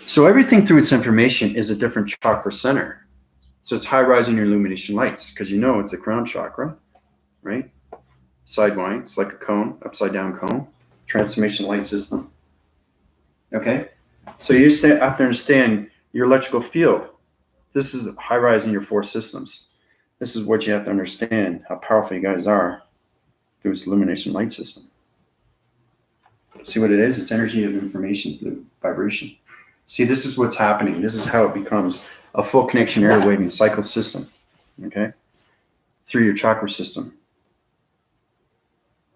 So everything through its information is a different chakra center. So it's high rising your illumination lights, because it's a crown chakra, right? Sidewise, it's like a cone, upside down cone, transformation light system, okay? So you have to understand your electrical field. This is high rising your 4 systems. This is what you have to understand, how powerful you guys are through its illumination light system. See what it is? It's energy of information through vibration. See, this is what's happening. This is how it becomes a full connection air waving cycle system, okay? Through your chakra system.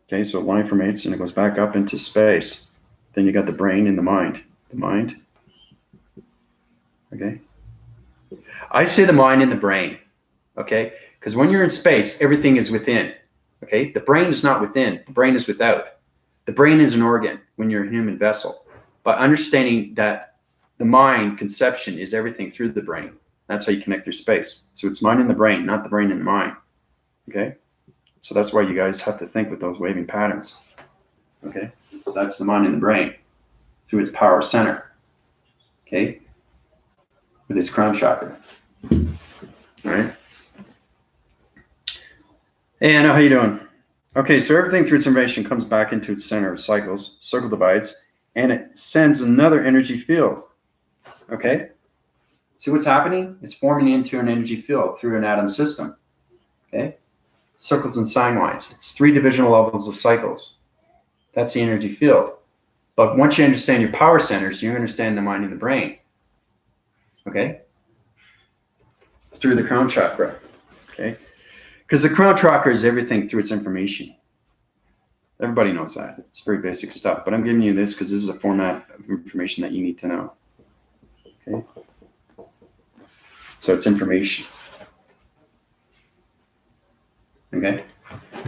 Okay, so it line formates and it goes back up into space. Then you got the brain and the mind. The mind, okay? I say the mind and the brain, okay? Because when you're in space, everything is within, okay? The brain is not within, the brain is without. The brain is an organ when you're a human vessel, but understanding that the mind conception is everything through the brain, That's how you connect through space. So it's mind in the brain, not the brain in the mind. Okay? So that's why you guys have to think with those waving patterns. Okay? So that's the mind in the brain through its power center. Okay? With its crown chakra. All right? Hey, Anna, how you doing? Okay, so everything through its information comes back into its center of cycles, circle divides, and it sends another energy field. Okay? See what's happening? It's forming into an energy field through an atom system. Okay? Circles and sine lines. It's 3 divisional levels of cycles. That's the energy field. But once you understand your power centers, you understand the mind and the brain. Okay? Through the crown chakra. Okay? Because the crown chakra is everything through its information. Everybody knows that. It's very basic stuff. But I'm giving you this because this is a format of information that you need to know. Okay? So it's information. Okay?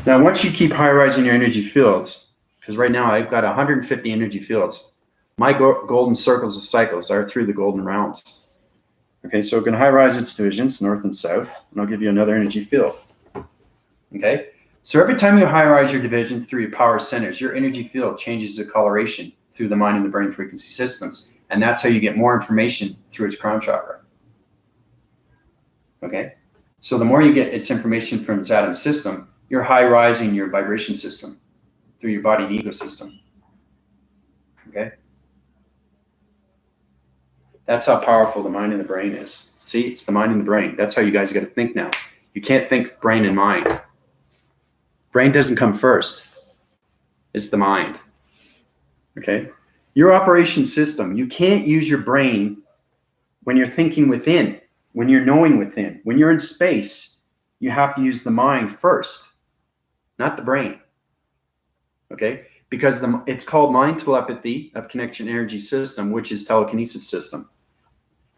Now, once you keep high-rising your energy fields, because right now I've got 150 energy fields, my golden circles of cycles are through the golden realms. Okay, so it can high-rise its divisions, north and south, and I'll give you another energy field. Okay? So every time you high-rise your divisions through your power centers, your energy field changes the coloration through the mind and the brain frequency systems, and that's how you get more information through its crown chakra. Okay? So the more you get its information from its atom system, you're high-rising your vibration system through your body and ego system. Okay? That's how powerful the mind and the brain is. See, it's the mind and the brain. That's how you guys got to think now. You can't think brain and mind. Brain doesn't come first. It's the mind. Okay? Your operation system, you can't use your brain when you're thinking within, when you're knowing within. When you're in space, you have to use the mind first, not the brain. Okay? Because it's called mind telepathy of connection energy system, which is telekinesis system.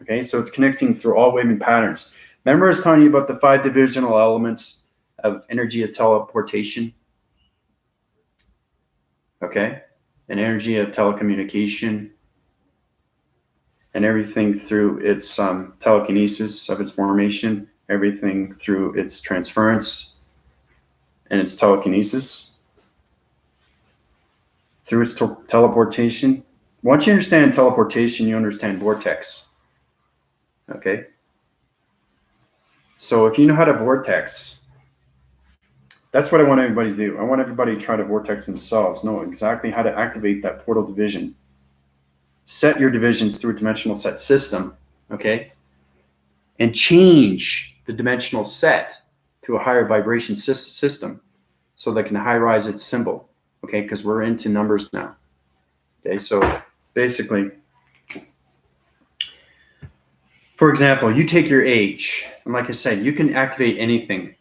Okay? So it's connecting through all waving patterns. Remember I was telling you about the 5 divisional elements of energy of teleportation? Okay? And energy of telecommunication, and everything through its telekinesis of its formation, everything through its transference and its telekinesis, through its teleportation. Once you understand teleportation, you understand vortex. Okay? So if you know how to vortex, that's what I want everybody to do. I want everybody to try to vortex themselves, know exactly how to activate that portal division. Set your divisions through a dimensional set system, okay? And change the dimensional set to a higher vibration system so that can high-rise its symbol, okay? Because we're into numbers now, okay? So basically, for example, you take your age, and like I said, you can activate anything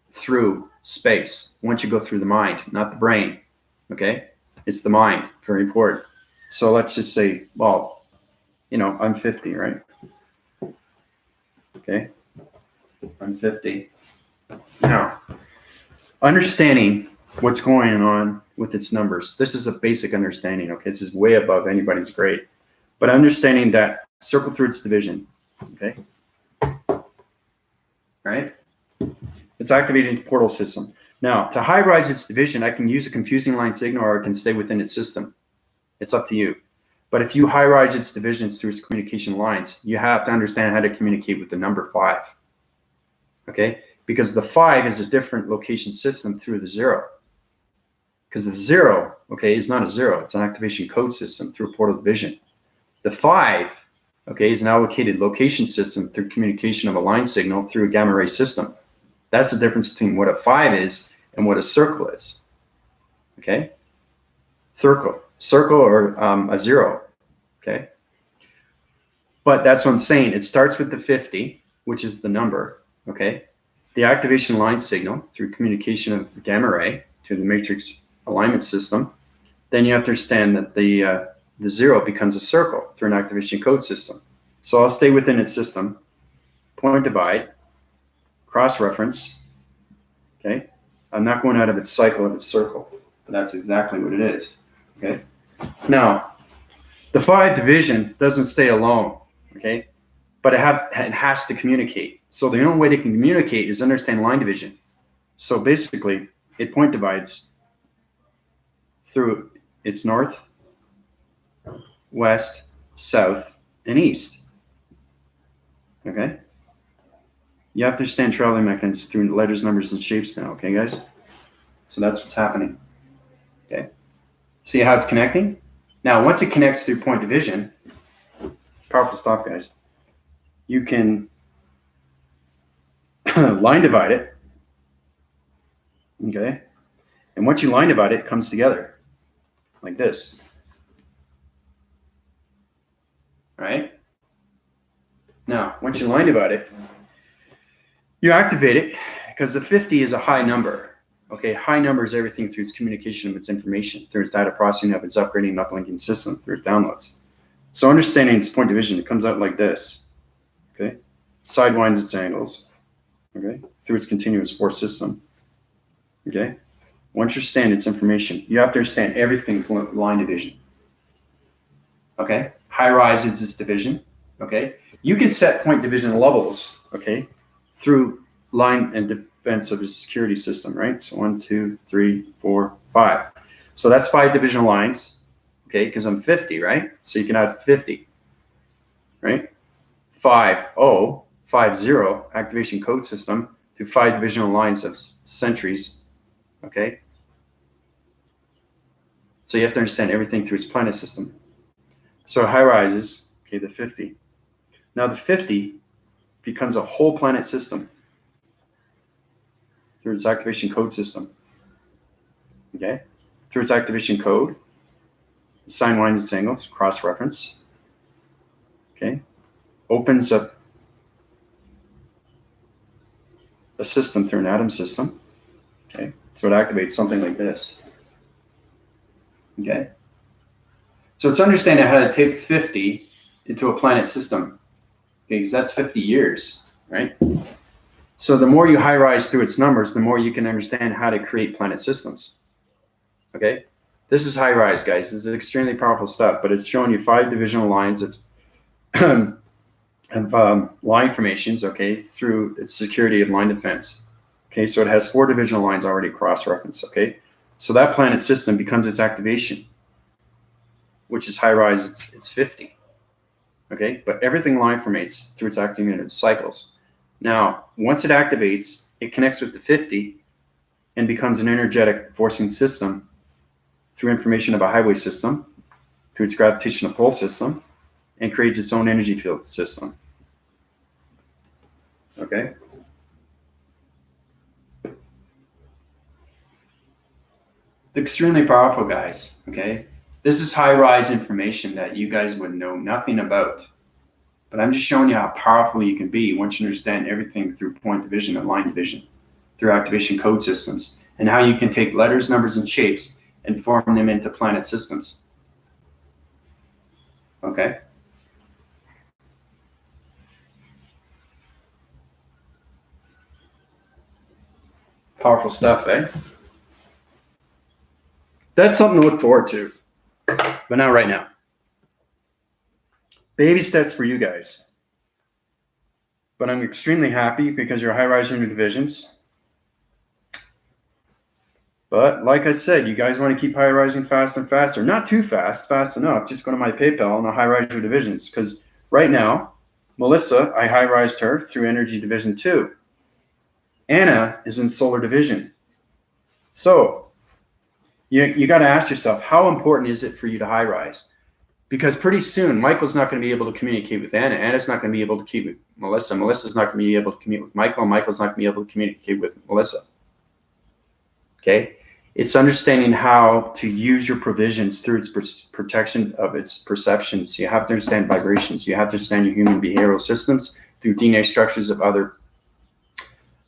through space once you go through the mind, not the brain, okay? It's the mind, very important. So let's just say, well, you know, I'm 50, right? Okay, I'm 50. Now, understanding what's going on with its numbers, this is a basic understanding, okay? This is way above anybody's grade. But understanding that circle through its division, okay? Right? It's activating the portal system. Now, to high-rise its division, I can use a confusing line signal or I can stay within its system. It's up to you. But if you high-rise its divisions through its communication lines, you have to understand how to communicate with the number 5. Okay? Because the 5 is a different location system through the 0. Because the 0, okay, is not a 0. It's an activation code system through a portal division. The 5, okay, is an allocated location system through communication of a line signal through a gamma ray system. That's the difference between what a 5 is and what a circle is. Okay? Circle or a 0. Okay? But that's what I'm saying. It starts with the 50, which is the number. Okay? The activation line signal through communication of the gamma ray to the matrix alignment system. Then you have to understand that the 0 becomes a circle through an activation code system. So I'll stay within its system, point divide, cross-reference, okay? I'm not going out of its cycle of its circle, but that's exactly what it is, okay? Now, the 5 division doesn't stay alone, okay? but it has to communicate. So the only way they can communicate is understand line division. So basically, it point divides through its north, west, south, and east. Okay? You have to understand traveling mechanisms through letters, numbers, and shapes now, okay, guys? So that's what's happening. Okay? See how it's connecting? Now, once it connects through point division, powerful stuff, guys. You can line divide it, okay? And once you line divide it, it comes together like this, right? Now, once you line divide it, you activate it because the 50 is a high number, okay? High number is everything through its communication of its information, through its data processing of its upgrading and uplinking system, through its downloads. So understanding its point division, it comes out like this, okay? Sidewinds its angles, okay? Through its continuous force system, okay? Once you understand its information, you have to understand everything through line division, okay? High rise is its division, okay? You can set point division levels, okay, through line and defense of the security system, right? So 1, 2, 3, 4, 5. So that's 5 divisional lines, okay, because I'm 50, right? So you can have 50, right? 50 activation code system through 5 divisional lines of sentries, okay? So you have to understand everything through its planet system. So high rises, okay, the 50. Now the 50 becomes a whole planet system through its activation code system, okay? Through its activation code, sine, winds, angles, cross-reference, okay? Opens up a system through an atom system, okay? So it activates something like this, okay? So it's understanding how to take 50 into a planet system, okay, because that's 50 years, right? So the more you high rise through its numbers, the more you can understand how to create planet systems, okay? This is high rise, guys. This is extremely powerful stuff, but it's showing you 5 divisional lines of, line formations, okay, through its security of line defense. Okay, so it has 4 divisional lines already cross-referenced, okay? So that planet system becomes its activation, which is high rise, it's 50, okay? But everything line formates through its activated cycles. Now, once it activates, it connects with the 50 and becomes an energetic forcing system through information of a highway system, through its gravitational pull system, and creates its own energy field system, okay? Extremely powerful, guys, okay? This is high-rise information that you guys would know nothing about, but I'm just showing you how powerful you can be once you understand everything through point division and line division, through activation code systems, and how you can take letters, numbers, and shapes and form them into planet systems, okay? Powerful stuff, eh? That's something to look forward to, but not right now. Baby steps for you guys. But I'm extremely happy because you're high-rise in your divisions. But like I said, you guys want to keep high-rising fast and faster. Not too fast, fast enough. Just go to my PayPal and I'll high-rise your divisions. Because right now, Melissa, I high-rised her through Energy Division 2. Anna is in Solar Division. So you got to ask yourself, how important is it for you to high-rise? Because pretty soon, Michael's not going to be able to communicate with Anna. Anna's not going to be able to communicate with Melissa. Melissa's not going to be able to communicate with Michael. And Michael's not going to be able to communicate with Melissa. Okay? It's understanding how to use your provisions through its protection of its perceptions. You have to understand vibrations. You have to understand your human behavioral systems through DNA structures of other,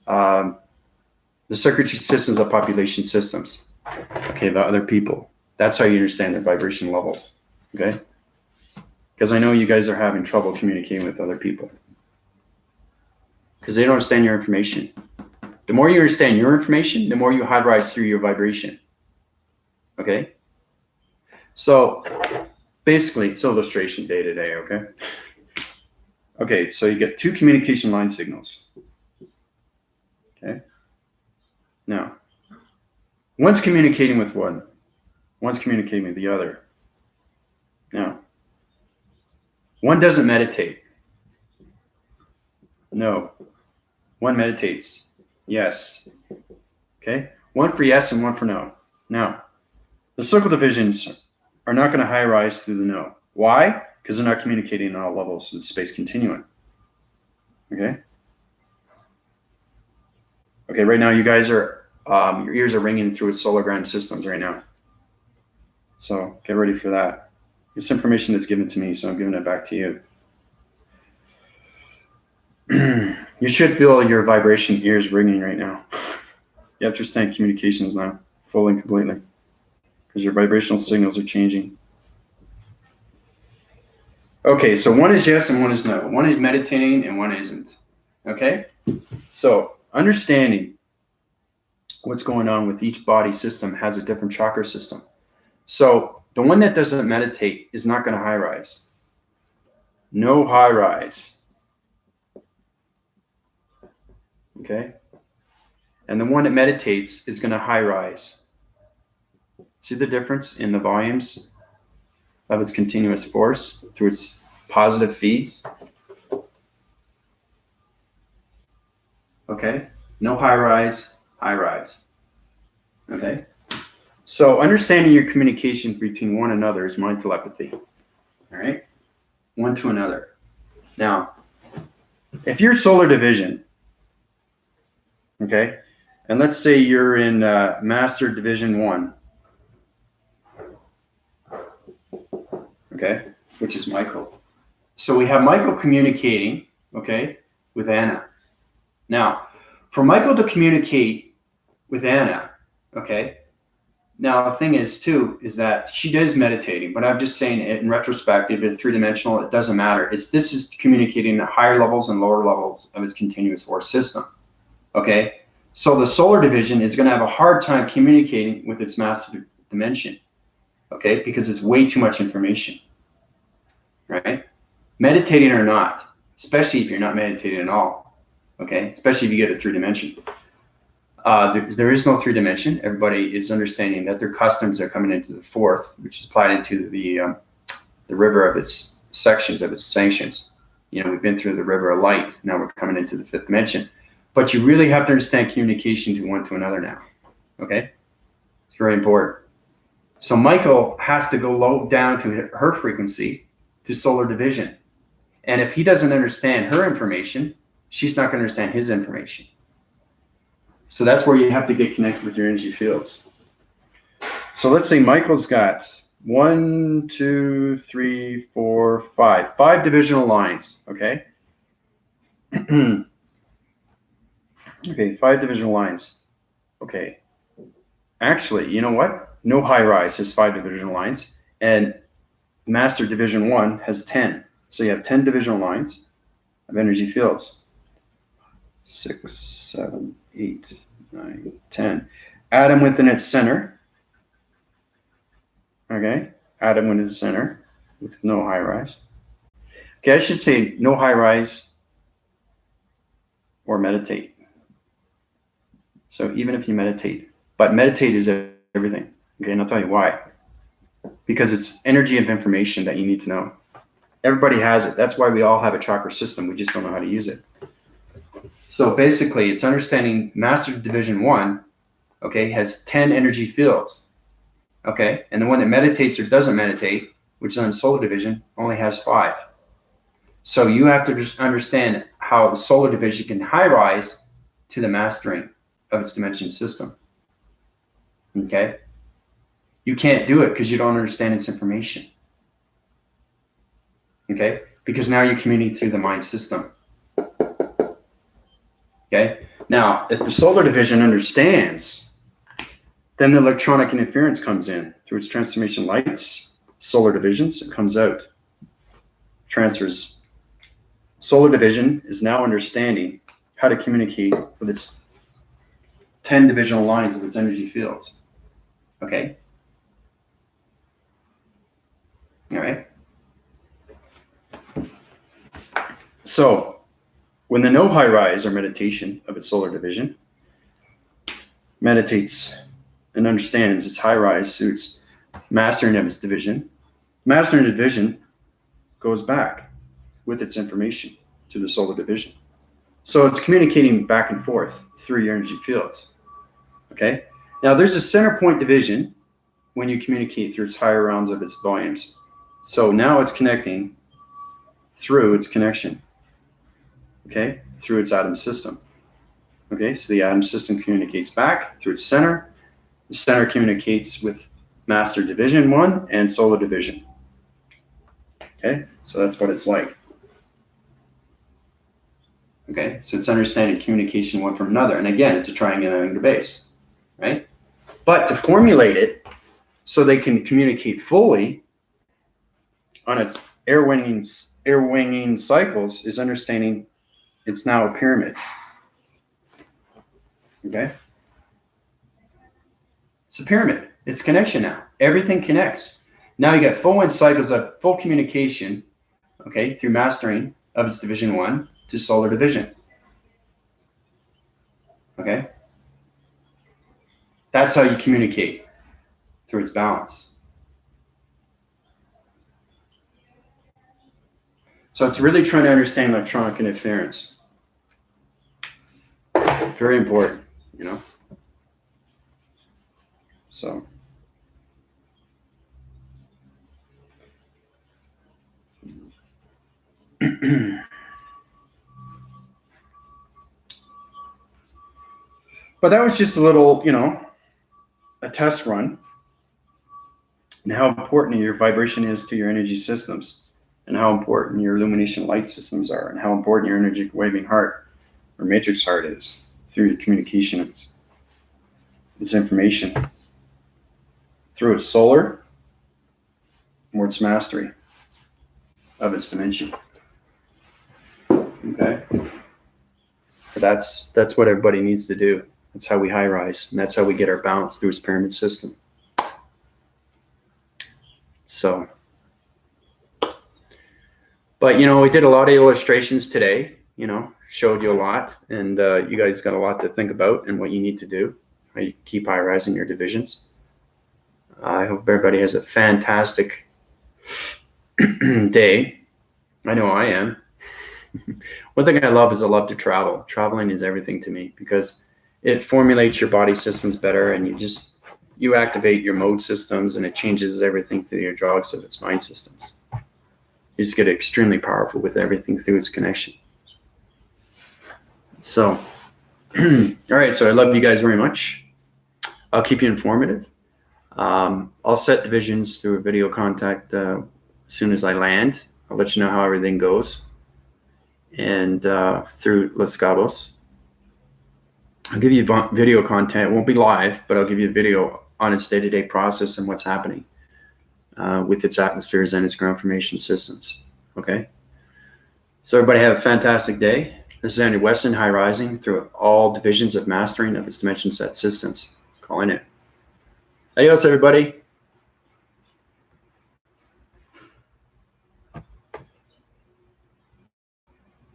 the circuitry systems of population systems. Okay, the other people. That's how you understand their vibration levels. Okay? Because I know you guys are having trouble communicating with other people. Because they don't understand your information. The more you understand your information, the more you high rise through your vibration. Okay? So basically, it's illustration day today, okay? Okay, so you get two communication line signals. Okay. Now, one's communicating with one, one's communicating with the other. Now, one doesn't meditate. No. One meditates. Yes. Okay. One for yes and one for no. Now, the circle divisions are not going to high rise through the no. Why? Because they're not communicating on all levels of the space continuum. Okay. Okay. Right now, you guys are your ears are ringing through its solar ground systems right now. So get ready for that. It's information that's given to me, so I'm giving it back to you. You should feel your vibration ears ringing right now. You understand communications now, fully and completely, because your vibrational signals are changing. Okay, so one is yes and one is no. One is meditating and one isn't. Okay? So understanding what's going on with each body system has a different chakra system. So the one that doesn't meditate is not going to high rise. No high rise. Okay? And the one that meditates is going to high rise. See the difference in the volumes of its continuous force through its positive feeds? Okay? No high rise, high rise. Okay? So understanding your communication between one another is mind telepathy. All right? One to another. Now, if you're solar division, okay, and let's say you're in Master Division 1, okay, which is Michael. So we have Michael communicating, okay, with Anna. Now, for Michael to communicate with Anna, okay, now the thing is too, is that she does meditating, but I'm just saying in retrospect, if it's three-dimensional, it doesn't matter. This is communicating at higher levels and lower levels of its continuous force system, okay? So the solar division is gonna have a hard time communicating with its master dimension, okay, because it's way too much information, right? Meditating or not, especially if you're not meditating at all, okay, especially if you get a three-dimension. There is no three-dimension. Everybody is understanding that their customs are coming into the fourth, which is applied into the river of its sections, of its sanctions. You know, we've been through the river of light. Now we're coming into the fifth dimension. But you really have to understand communication to one to another now, okay? It's very important. So Michael has to go low down to her frequency, to solar division. And if he doesn't understand her information, she's not going to understand his information. So that's where you have to get connected with your energy fields. So let's say Michael's got 1, 2, 3, 4, 5. 5 divisional lines, okay? Okay, 5 divisional lines. Okay. Actually, you know what? No high rise has 5 divisional lines, and Master Division 1 has 10. So you have 10 divisional lines of energy fields. 6, 7, 8, 9, 10. Atom within its center. Okay, atom within its center with no high rise. Okay, I should say no high rise or meditate. So even if you meditate, but meditate is everything. Okay, and I'll tell you why. Because it's energy of information that you need to know. Everybody has it. That's why we all have a chakra system. We just don't know how to use it. So basically, it's understanding Master Division 1, okay, has 10 energy fields, okay? And the one that meditates or doesn't meditate, which is on solar division, only has 5. So you have to just understand how the solar division can high rise to the mastering of its dimension system, okay? You can't do it because you don't understand its information, okay? Because now you're communicating through the mind system. Okay. Now, if the solar division understands, then the electronic interference comes in through its transformation lights, solar divisions, it comes out, transfers. Solar division is now understanding how to communicate with its 10 divisional lines of its energy fields. Okay. All right. So when the no high rise or meditation of its solar division meditates and understands its high rise suits mastering of its division, mastering the division goes back with its information to the solar division. So it's communicating back and forth through your energy fields. Okay. Now there's a center point division when you communicate through its higher realms of its volumes. So now it's connecting through its connection. Okay. Through its atom system. Okay. So the atom system communicates back through its center. The center communicates with master division 1 and solar division. Okay. So that's what it's like. Okay, so it's understanding communication one from another. And again, it's a triangular base, right? But to formulate it so they can communicate fully on its air winging cycles is understanding it's now a pyramid. Okay? It's a pyramid. It's connection now. Everything connects. Now you got full wind cycles of full communication, okay, through mastering of its division 1 to solar division. Okay? That's how you communicate through its balance. So it's really trying to understand electronic interference. Very important, you know? So. But that was just a little, you know, a test run and how important your vibration is to your energy systems and how important your illumination light systems are and how important your energy waving heart or matrix heart is through your communication of its information through its solar or its mastery of its dimension. Okay. But that's what everybody needs to do. That's how we high rise, and that's how we get our balance through its pyramid system. So, but you know, we did a lot of illustrations today, you know, showed you a lot, and you guys got a lot to think about and what you need to do, how you keep high rising your divisions. I hope everybody has a fantastic day. I know I am. One thing I love is I love to travel. Traveling is everything to me because it formulates your body systems better, and you activate your mode systems, and it changes everything through your drugs of its mind systems. You just get extremely powerful with everything through its connection. So, all right. So I love you guys very much. I'll keep you informative. I'll set divisions through a video contact as soon as I land. I'll let you know how everything goes. And through Los Cabos. I'll give you video content. It won't be live, but I'll give you a video on its day-to-day process and what's happening with its atmospheres and its ground formation systems. Okay? So everybody have a fantastic day. This is Andy Weston, high rising through all divisions of mastering of its dimension set systems. Calling it. Adios, everybody.